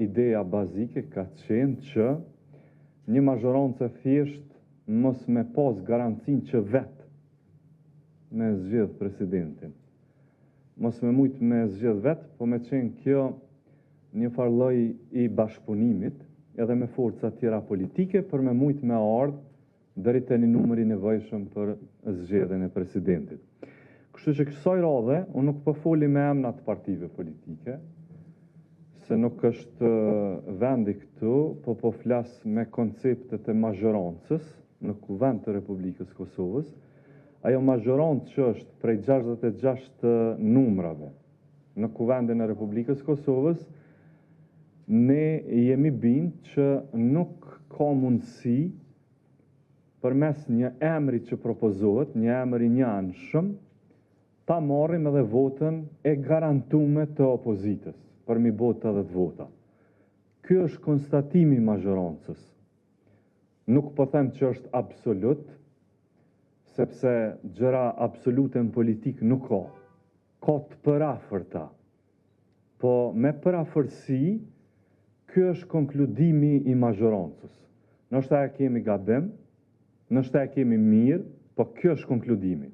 ideja bazike ka qenë që një mazhorancë thjesht mos me pas garancin që vetë me zgjedh presidentin. Mos me mujt me zgjedh vetë, po me qenë kjo një farloj i bashkëpunimit edhe me forca tjera politike për me mujt me ardhë deri te një numër i nevojshëm për zgjedhjen e presidentit. Kështu që kësaj radhe, unë nuk po foli me emrat partive politike, se nuk është vendi këtu, po flas me konceptet e mazhorancës në kuvend të Republikës Kosovës. Ajo mazhorancë që është prej 66 numrave në kuvendin e Republikës Kosovës, ne jemi bind që nuk ka mundësi përmes një emri që propozohet, një emër i njanshëm, ta marrim edhe votën e garantume të opozitës, për mi botë edhe të vota. Ky është konstatimi i mazhorancës. Nuk po them që është absolut, sepse gjëra absolute në politikë nuk ka. Ka të përafërta. Po me përafërsi, ky është konkludimi i mazhorancës. Nështë e kemi gabim, nështë e kemi mirë, po kjo është konkludimi.